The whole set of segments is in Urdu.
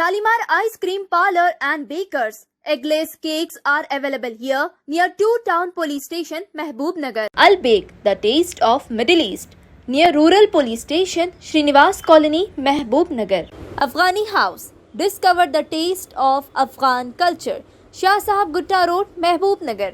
Shalimar Ice Cream Parlor and Bakers. Eggless cakes are available here near 2 Town Police Station, Mehboob Nagar. Al Bake, the taste of Middle East, near Rural Police Station, Srinivas Colony, Mehboob Nagar. Afghani House, discover the taste of Afghan culture. Shah Sahab Gutta Road, Mehboob Nagar.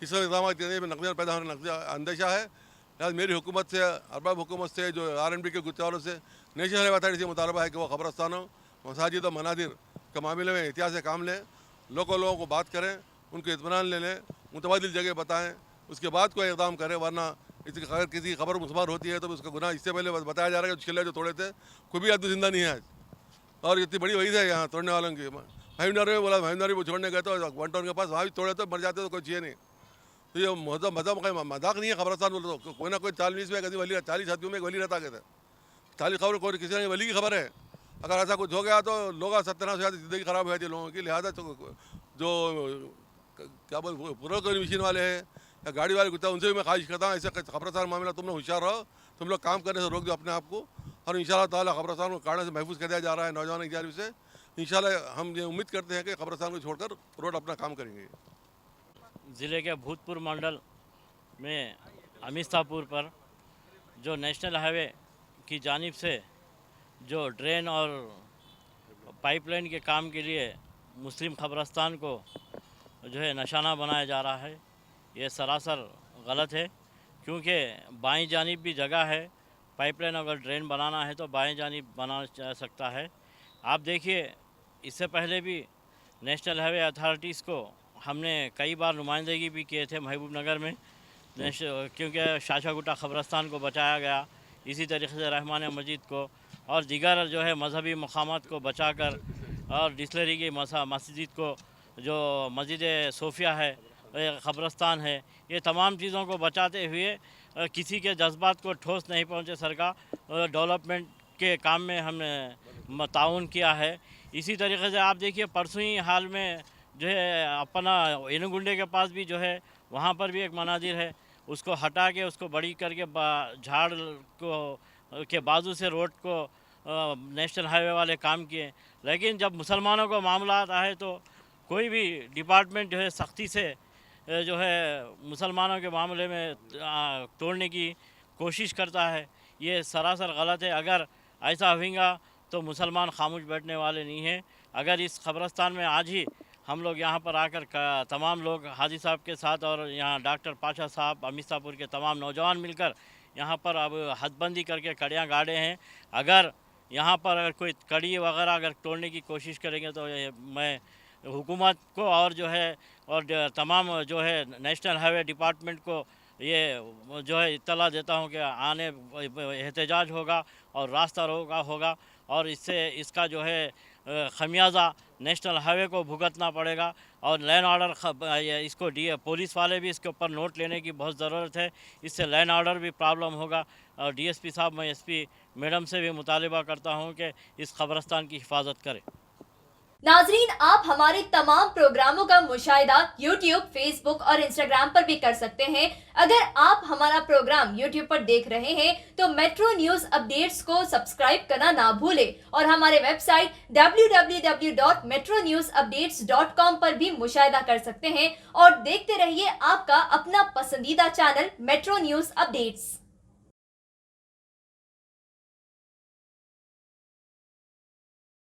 اس سب اقدامات کے ذریعے نقصان پیدا ہونے کا اندیشہ ہے. لہٰذا میری حکومت سے، ارباب حکومت سے، جو RNB کے گتواروں سے، نیشنل ہائیوے اتھارٹی سے مطالبہ ہے کہ وہ قبرستانوں، مساجد و منادر کے معاملے میں احتیاط سے کام لیں، لوگوں کو بات کریں، ان کو اطمینان لے لیں، متبادل جگہ بتائیں، اس کے بعد کوئی اقدام کریں. ورنہ اگر کسی خبر مسمار ہوتی ہے تو اس کا گناہ اس سے پہلے بتایا جا رہا ہے کہ چلے جو توڑے تھے کوئی بھی آدمی زندہ نہیں ہے آج. اور اتنی بڑی وعید ہے یہاں توڑنے والوں کی. بھائیندار میں بولا بھائینداری وہ چھوڑنے گئے تو 1 ٹاؤن کے پاس وہاں بھی توڑے تو مر جاتے تو کوئی چیز نہیں. تو یہ مذہب کا مذاق نہیں ہے. قبرستان بولے تو کوئی نہ کوئی 40 میں کسی ولی، 40 شادیوں میں ایک ولی رہتا کہتے ہیں. 40 خبر کوئی کسی نے ولی کی خبر ہے. اگر ایسا کچھ ہو گیا تو لوگ ستیہ ہو جاتے، زندگی خراب ہو جاتی ہے لوگوں کی. لہٰذا جو کیا بول پورا مشین والے ہیں یا گاڑی والے کتا، ان سے بھی میں خواہش کرتا ہوں ایسے قبرستان معاملہ تم لوگ ہوشیار رہو، تم لوگ کام کرنے سے روک دو اپنے آپ کو. اور انشاءاللہ تعالیٰ قبرستان کو کاڑنے سے محفوظ کر دیا جا رہا ہے نوجوانوں کی جانب سے. انشاءاللہ ہم یہ امید کرتے ہیں کہ قبرستان کو چھوڑ کر روڈ اپنا کام کریں گے. ضلع کے بھوتپور منڈل میں امیستاپور پر جو نیشنل ہائی وے کی جانب سے جو ڈرین اور پائپ لائن کے کام کے لیے مسلم قبرستان کو جو ہے نشانہ بنایا جا رہا ہے، یہ سراسر غلط ہے. کیونکہ بائیں جانب بھی جگہ ہے، پائپ لائن اگر ڈرین بنانا ہے تو بائیں جانب بنا جا سکتا ہے. آپ دیکھیے اس سے پہلے بھی نیشنل ہائی وے اتھارٹیز کو ہم نے کئی بار نمائندگی بھی کیے تھے محبوب نگر میں، کیونکہ شاشا گٹا قبرستان کو بچایا گیا. اسی طریقے سے رحمانیہ مسجد کو اور دیگر جو ہے مذہبی مقامات کو بچا کر، اور ڈسلری کی مسجد کو، جو مسجد صوفیہ ہے، قبرستان ہے، یہ تمام چیزوں کو بچاتے ہوئے کسی کے جذبات کو ٹھوس نہیں پہنچے. سرکار ڈیولپمنٹ کے کام میں ہم نے تعاون کیا ہے. اسی طریقے سے آپ دیکھیے پرسوں ہی حال میں جو ہے اپنا اینوگنڈے کے پاس بھی جو ہے وہاں پر بھی ایک مناظر ہے، اس کو ہٹا کے اس کو بڑی کر کے جھاڑ کو کے بازو سے روڈ کو نیشنل ہائی وے والے کام کیے. لیکن جب مسلمانوں کو معاملہ آتا ہے تو کوئی بھی ڈپارٹمنٹ جو ہے سختی سے جو ہے مسلمانوں کے معاملے میں توڑنے کی کوشش کرتا ہے. یہ سراسر غلط ہے. اگر ایسا ہوئے گا تو مسلمان خاموش بیٹھنے والے نہیں ہیں. اگر اس قبرستان میں آج ہی ہم لوگ یہاں پر آ کر تمام لوگ حاجی صاحب کے ساتھ اور یہاں ڈاکٹر پاشا صاحب، امیستاپور کے تمام نوجوان مل کر یہاں پر اب حد بندی کر کے کڑیاں گاڑے ہیں. اگر یہاں پر اگر کوئی کڑی وغیرہ اگر توڑنے کی کوشش کریں گے تو میں حکومت کو اور جو ہے اور تمام جو ہے نیشنل ہائی وے ڈپارٹمنٹ کو یہ جو ہے اطلاع دیتا ہوں کہ آنے احتجاج ہوگا اور راستہ روکا ہوگا، اور اس سے اس کا جو ہے خمیازہ نیشنل ہائی وے کو بھگتنا پڑے گا. اور لین آرڈر اس کو پولیس والے بھی اس کے اوپر نوٹ لینے کی بہت ضرورت ہے. اس سے لین آرڈر بھی پرابلم ہوگا. اور DSP صاحب، میں SP میڈم سے بھی مطالبہ کرتا ہوں کہ اس قبرستان کی حفاظت کرے. ناظرین، آپ ہمارے تمام پروگراموں کا مشاہدہ YouTube، فیس بک اور Instagram پر بھی کر سکتے ہیں. اگر آپ ہمارا پروگرام YouTube پر دیکھ رہے ہیں تو میٹرو نیوز اپڈیٹس کو سبسکرائب کرنا نہ بھولیں، اور ہمارے ویب سائٹ www.metronewsupdates.com پر بھی مشاہدہ کر سکتے ہیں. اور دیکھتے رہیے آپ کا اپنا پسندیدہ چینل میٹرو نیوز اپڈیٹس.